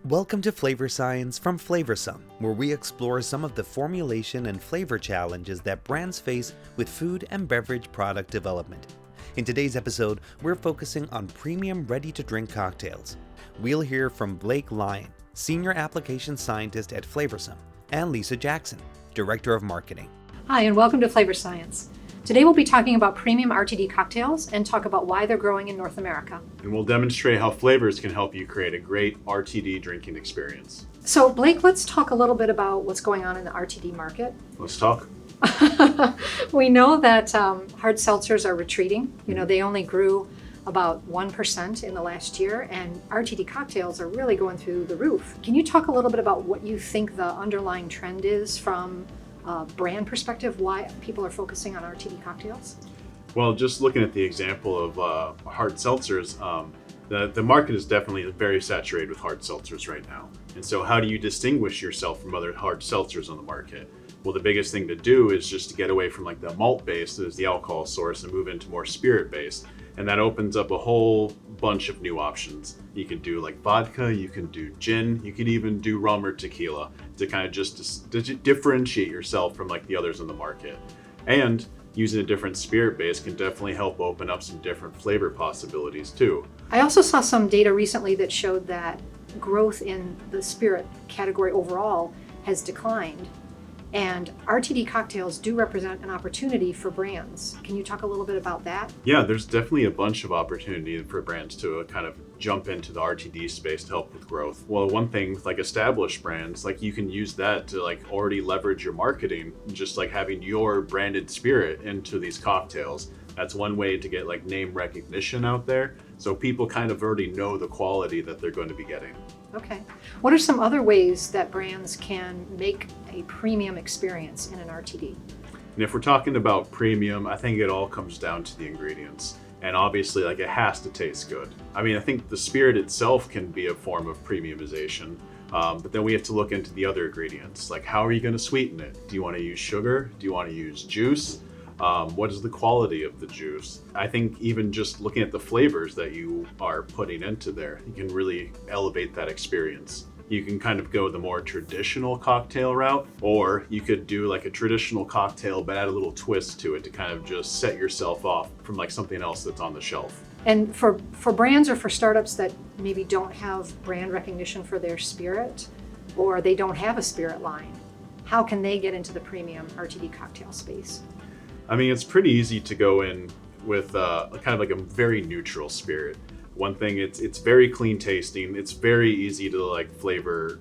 Welcome to FlavorScience from FlavorSome, where we explore some of the formulation and flavor challenges that brands face with food and beverage product development. In today's episode, we're focusing on premium ready-to-drink cocktails. We'll hear from Blake Lyon, Senior Application Scientist at FlavorSome, and Lisa Jackson, Director of Marketing. Hi, and welcome to FlavorScience. Today we'll be talking about premium RTD cocktails and talk about why they're growing in North America. And we'll demonstrate how flavors can help you create a great RTD drinking experience. So Blake, let's talk a little bit about what's going on in the RTD market. Let's talk. We know that hard seltzers are retreating. They only grew about 1% in the last year, and RTD cocktails are really going through the roof. Can you talk a little bit about what you think the underlying trend is from brand perspective, why people are focusing on RTD cocktails? Well, just looking at the example of hard seltzers, the market is definitely very saturated with hard seltzers right now. And so how do you distinguish yourself from other hard seltzers on the market? Well, the biggest thing to do is just to get away from like the malt base as the alcohol source and move into more spirit based. And that opens up a whole bunch of new options. You can do like vodka, you can do gin, you could even do rum or tequila to kind of just differentiate yourself from like the others on the market. And using a different spirit base can definitely help open up some different flavor possibilities too. I also saw some data recently that showed that growth in the spirit category overall has declined. And RTD cocktails do represent an opportunity for brands. Can you talk a little bit about that? Yeah, there's definitely a bunch of opportunity for brands to kind of jump into the RTD space to help with growth. Well, one thing with like established brands, like you can use that to like already leverage your marketing, just like having your branded spirit into these cocktails. That's one way to get like name recognition out there. So people kind of already know the quality that they're going to be getting. Okay. What are some other ways that brands can make a premium experience in an RTD? And if we're talking about premium, I think it all comes down to the ingredients. And obviously, like it has to taste good. I mean, I think the spirit itself can be a form of premiumization, but then we have to look into the other ingredients. Like, how are you going to sweeten it? Do you want to use sugar? Do you want to use juice? What is the quality of the juice? I think even just looking at the flavors that you are putting into there, you can really elevate that experience. You can kind of go the more traditional cocktail route, or you could do like a traditional cocktail but add a little twist to it to kind of just set yourself off from like something else that's on the shelf. And for brands or for startups that maybe don't have brand recognition for their spirit, or they don't have a spirit line, how can they get into the premium RTD cocktail space? I mean, it's pretty easy to go in with kind of like a very neutral spirit. One thing, it's very clean tasting. It's very easy to like flavor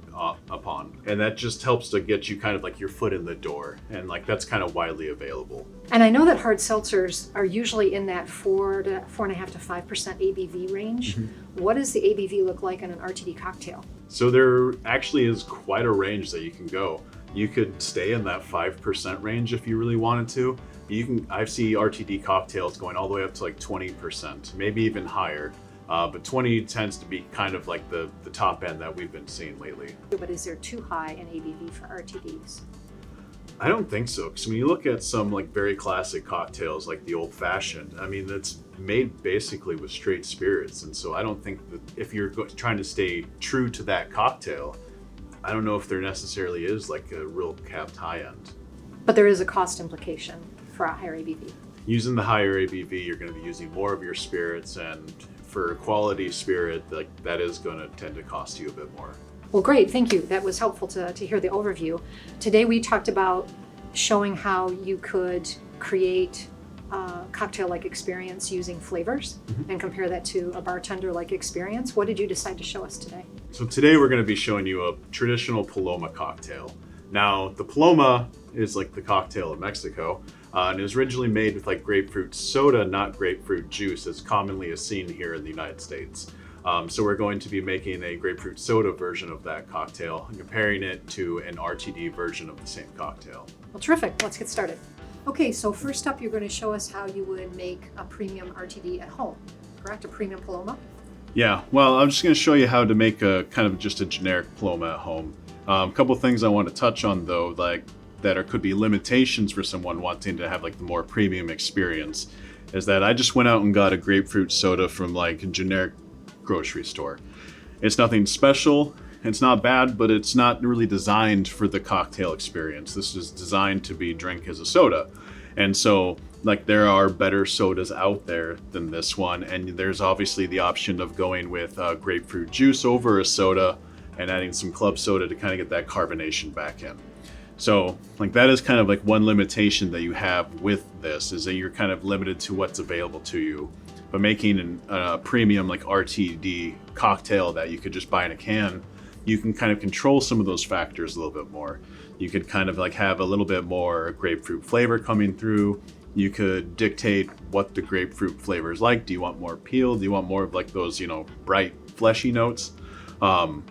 upon. And that just helps to get you kind of like your foot in the door. And like that's kind of widely available. And I know that hard seltzers are usually in that 4.5 to 5% ABV range. Mm-hmm. What does the ABV look like in an RTD cocktail? So there actually is quite a range that you can go. You could stay in that 5% range if you really wanted to. I see RTD cocktails going all the way up to like 20%, maybe even higher. But 20 tends to be kind of like the top end that we've been seeing lately. But is there too high an ABV for RTDs? I don't think so, because when you look at some like very classic cocktails like the old fashioned, I mean, that's made basically with straight spirits. And so I don't think that if you're trying to stay true to that cocktail, I don't know if there necessarily is like a real capped high end. But there is a cost implication for a higher ABV. Using the higher ABV, you're going to be using more of your spirits, and for quality spirit, like that is going to tend to cost you a bit more. Well, great, thank you. That was helpful to hear the overview. Today we talked about showing how you could create a cocktail-like experience using flavors and compare that to a bartender-like experience. What did you decide to show us today? So today we're going to be showing you a traditional Paloma cocktail. Now, the Paloma is like the cocktail of Mexico, and it was originally made with like grapefruit soda, not grapefruit juice, as commonly is seen here in the United States. So we're going to be making a grapefruit soda version of that cocktail and comparing it to an RTD version of the same cocktail. Well, terrific. Let's get started. Okay, so first up, you're going to show us how you would make a premium RTD at home, correct? A premium Paloma? Yeah, well, I'm just going to show you how to make a kind of just a generic Paloma at home. A couple things I want to touch on though, like that could be limitations for someone wanting to have like the more premium experience, is that I just went out and got a grapefruit soda from like a generic grocery store. It's nothing special. It's not bad, but it's not really designed for the cocktail experience. This is designed to be drank as a soda. And so like there are better sodas out there than this one. And there's obviously the option of going with grapefruit juice over a soda and adding some club soda to kind of get that carbonation back in. So like that is kind of like one limitation that you have with this, is that you're kind of limited to what's available to you. But making a premium like RTD cocktail that you could just buy in a can, you can kind of control some of those factors a little bit more. You could kind of like have a little bit more grapefruit flavor coming through. You could dictate what the grapefruit flavor is like. Do you want more peel? Do you want more of like those, bright fleshy notes? And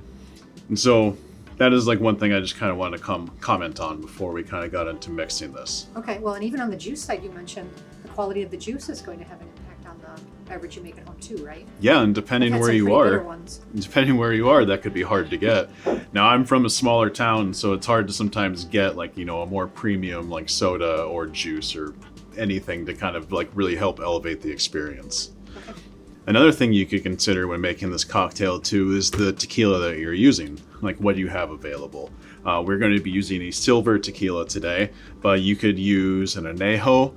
so that is like one thing I just kind of wanted to comment on before we kind of got into mixing this. Okay, well, and even on the juice side, you mentioned the quality of the juice is going to have an impact on the beverage you make at home too, right? Yeah, and depending where you are, that could be hard to get. Now, I'm from a smaller town, so it's hard to sometimes get like, a more premium like soda or juice or anything to kind of like really help elevate the experience. Okay. Another thing you could consider when making this cocktail too is the tequila that you're using, like what you have available. We're going to be using a silver tequila today, but you could use an añejo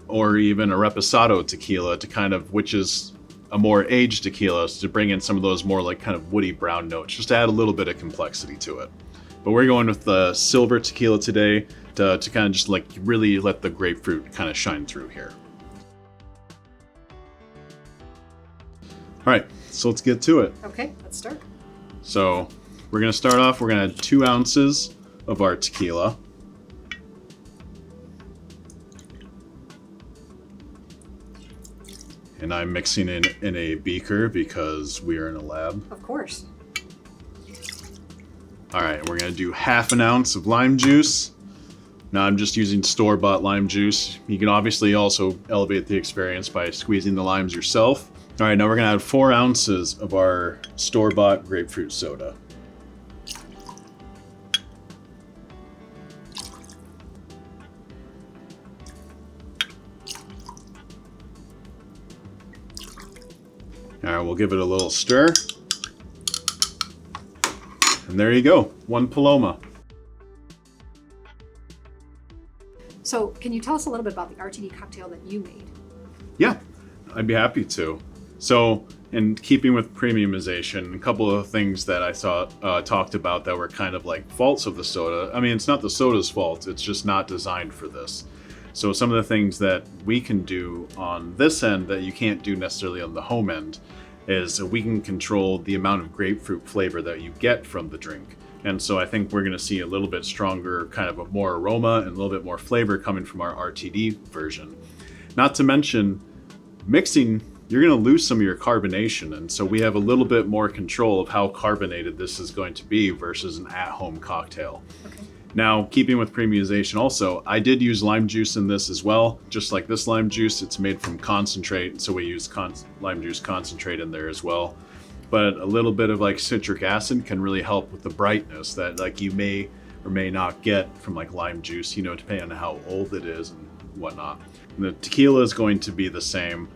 or even a reposado tequila to kind of, which is a more aged tequila, to bring in some of those more like kind of woody brown notes, just to add a little bit of complexity to it. But we're going with the silver tequila today to kind of just like really let the grapefruit kind of shine through here. All right, so let's get to it. Okay, let's start. So we're going to start off, we're going to add 2 ounces of our tequila. And I'm mixing it in a beaker because we are in a lab. Of course. All right, we're going to do 1/2 ounce of lime juice. Now I'm just using store-bought lime juice. You can obviously also elevate the experience by squeezing the limes yourself. All right, now we're going to add 4 ounces of our store-bought grapefruit soda. All right, we'll give it a little stir. And there you go, 1 Paloma. So can you tell us a little bit about the RTD cocktail that you made? Yeah, I'd be happy to. So in keeping with premiumization, a couple of things that I saw talked about that were kind of like faults of the soda. I mean, it's not the soda's fault, it's just not designed for this. So some of the things that we can do on this end that you can't do necessarily on the home end is we can control the amount of grapefruit flavor that you get from the drink. And so I think we're going to see a little bit stronger, kind of a more aroma and a little bit more flavor coming from our RTD version. Not to mention, mixing, you're going to lose some of your carbonation. And so we have a little bit more control of how carbonated this is going to be versus an at-home cocktail. Okay. Now, keeping with premiumization also, I did use lime juice in this as well. Just like this lime juice, it's made from concentrate, so we use lime juice concentrate in there as well. But a little bit of like citric acid can really help with the brightness that like you may or may not get from like lime juice, depending on how old it is and whatnot. And the tequila is going to be the same,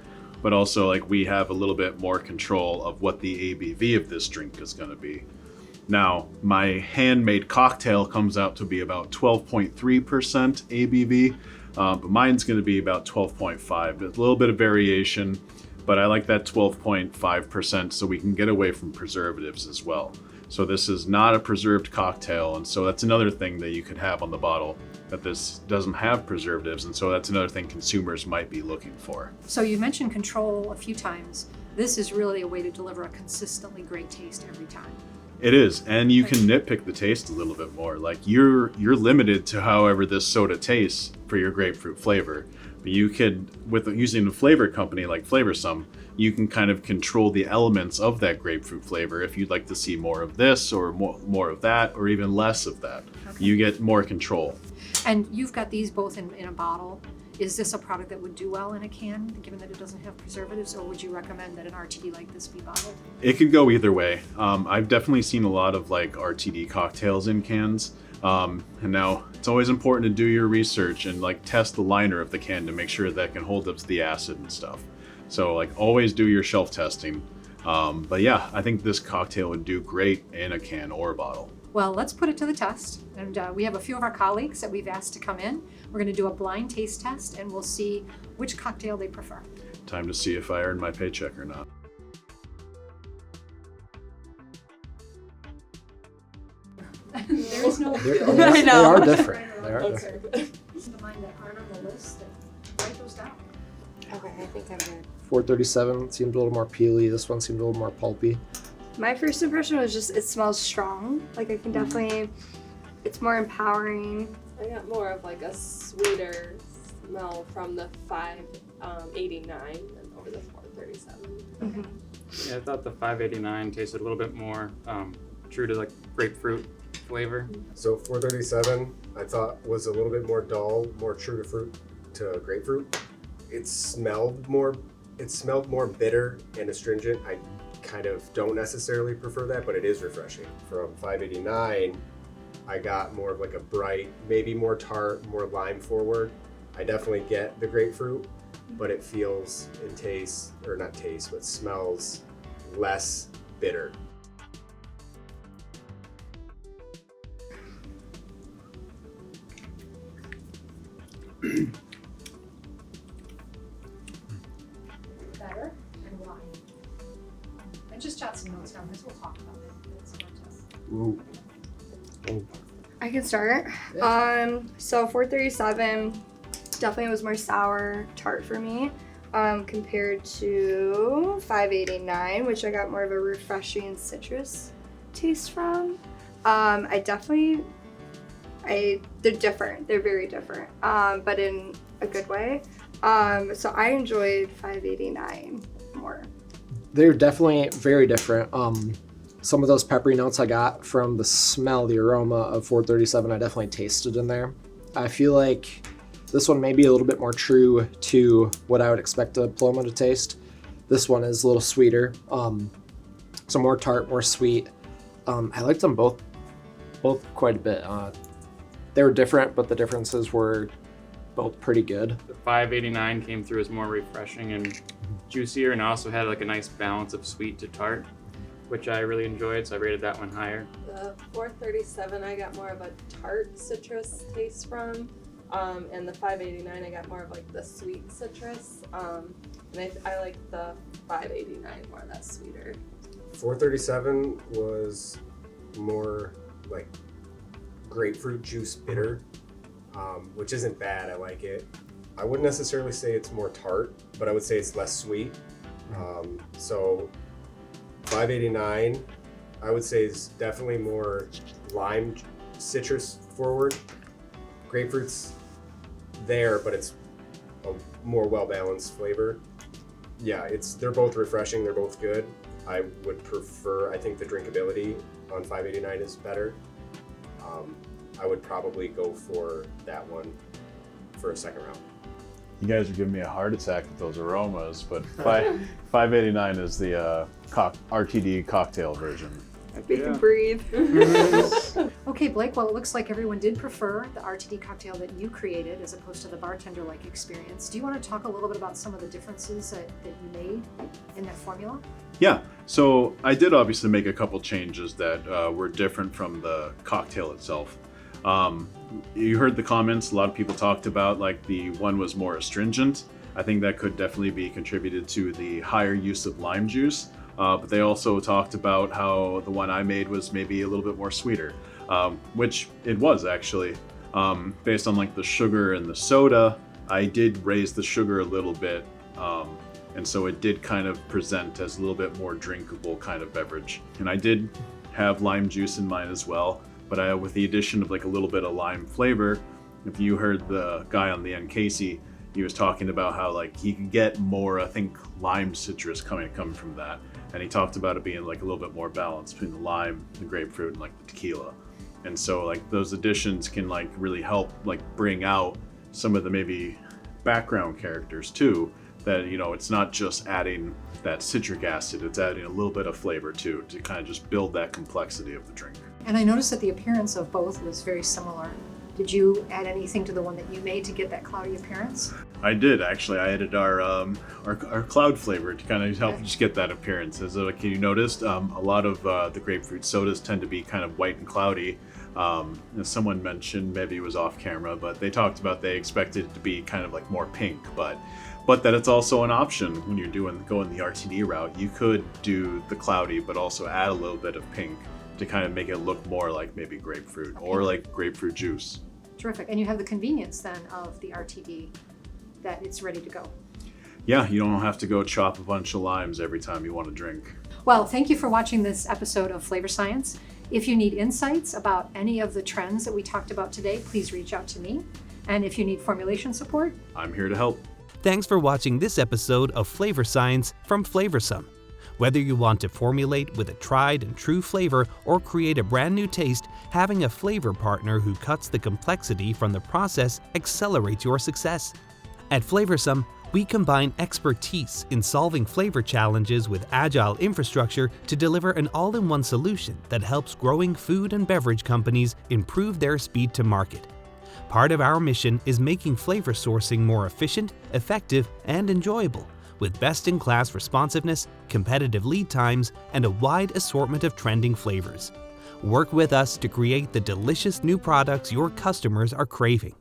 but also like we have a little bit more control of what the ABV of this drink is going to be. Now, my handmade cocktail comes out to be about 12.3% ABV, but mine's going to be about 12.5. There's a little bit of variation, but I like that 12.5% so we can get away from preservatives as well. So this is not a preserved cocktail, and so that's another thing that you could have on the bottle, that this doesn't have preservatives, and so that's another thing consumers might be looking for. So you mentioned control a few times. This is really a way to deliver a consistently great taste every time. It is, and you can nitpick the taste a little bit more. Like you're limited to however this soda tastes for your grapefruit flavor. But you could, with using a flavor company like FlavorScience, you can kind of control the elements of that grapefruit flavor. If you'd like to see more of this or more of that, or even less of that, okay, you get more control. And you've got these both in a bottle. Is this a product that would do well in a can, given that it doesn't have preservatives, or would you recommend that an RTD like this be bottled? It could go either way. I've definitely seen a lot of like RTD cocktails in cans. And now it's always important to do your research and like test the liner of the can to make sure that it can hold up to the acid and stuff. So like always do your shelf testing. But yeah, I think this cocktail would do great in a can or a bottle. Well, let's put it to the test. And we have a few of our colleagues that we've asked to come in. We're going to do a blind taste test, and we'll see which cocktail they prefer. Time to see if I earned my paycheck or not. There's no. I know. They are different. They are different. The mine that aren't on the list, and write those down. Okay, I think I'm good. 437 seemed a little more peely. This one seemed a little more pulpy. My first impression was just it smells strong. Like I can definitely, it's more empowering. I got more of like a sweeter smell from the 589 than over the 437. Yeah, I thought the 589 tasted a little bit more true to like grapefruit flavor. So 437 I thought was a little bit more dull, more true to grapefruit. It smelled more bitter and astringent. I kind of don't necessarily prefer that, but it is refreshing. From 589, I got more of like a bright, maybe more tart, more lime forward. I definitely get the grapefruit, but it feels in taste, or not taste, but smells less bitter. Better, and why? And just jot some notes down, because we'll talk about it. It's not just... Ooh. I can start. So 437 definitely was more sour tart for me compared to 589, which I got more of a refreshing citrus taste from. They're different. They're very different, but in a good way. So I enjoyed 589 more. They're definitely very different. Some of those peppery notes I got from the smell, the aroma of 437, I definitely tasted in there. I feel like this one may be a little bit more true to what I would expect a Paloma to taste. This one is a little sweeter, so more tart, more sweet. I liked them both quite a bit. They were different, but the differences were both pretty good. The 589 came through as more refreshing and juicier, and also had like a nice balance of sweet to tart, which I really enjoyed, so I rated that one higher. The 437 I got more of a tart citrus taste from, and the 589 I got more of like the sweet citrus, and I like the 589 more, that's sweeter. 437 was more like grapefruit juice bitter, which isn't bad. I like it. I wouldn't necessarily say it's more tart, but I would say it's less sweet. So 589 I would say is definitely more lime citrus forward. Grapefruit's there, but it's a more well-balanced flavor. Yeah, they're both refreshing, they're both good. I would prefer, I think the drinkability on 589 is better. I would probably go for that one for a second round. You guys are giving me a heart attack with those aromas, but 589 is the RTD cocktail version. We can breathe. Okay, Blake, well, it looks like everyone did prefer the RTD cocktail that you created as opposed to the bartender-like experience. Do you want to talk a little bit about some of the differences that you made in that formula? Yeah, so I did obviously make a couple changes that were different from the cocktail itself. You heard the comments, a lot of people talked about like the one was more astringent. I think that could definitely be contributed to the higher use of lime juice. But they also talked about how the one I made was maybe a little bit more sweeter, which it was actually. Based on like the sugar and the soda, I did raise the sugar a little bit, and so it did kind of present as a little bit more drinkable kind of beverage. And I did have lime juice in mine as well, but with the addition of like a little bit of lime flavor, if you heard the guy on the end, Casey, he was talking about how like he could get more, I think, lime citrus coming from that. And he talked about it being like a little bit more balanced between the lime, the grapefruit, and like the tequila. And so like those additions can like really help like bring out some of the maybe background characters too, that, you know, it's not just adding that citric acid, it's adding a little bit of flavor too, to kind of just build that complexity of the drink. And I noticed that the appearance of both was very similar. Did you add anything to the one that you made to get that cloudy appearance? I did actually. I added our cloud flavor to kind of help just get that appearance. As like you noticed, a lot of the grapefruit sodas tend to be kind of white and cloudy. As someone mentioned, maybe it was off camera, but they talked about they expected it to be kind of like more pink, but that it's also an option when you're going the RTD route. You could do the cloudy, but also add a little bit of pink to kind of make it look more like maybe grapefruit or like grapefruit juice. Terrific. And you have the convenience then of the RTD, that it's ready to go. Yeah, you don't have to go chop a bunch of limes every time you want to drink. Well, thank you for watching this episode of Flavor Science. If you need insights about any of the trends that we talked about today, please reach out to me. And if you need formulation support, I'm here to help. Thanks for watching this episode of Flavor Science from FlavorSome. Whether you want to formulate with a tried and true flavor or create a brand new taste, having a flavor partner who cuts the complexity from the process accelerates your success. At FlavorSome, we combine expertise in solving flavor challenges with agile infrastructure to deliver an all-in-one solution that helps growing food and beverage companies improve their speed to market. Part of our mission is making flavor sourcing more efficient, effective, and enjoyable, with best-in-class responsiveness, competitive lead times, and a wide assortment of trending flavors. Work with us to create the delicious new products your customers are craving.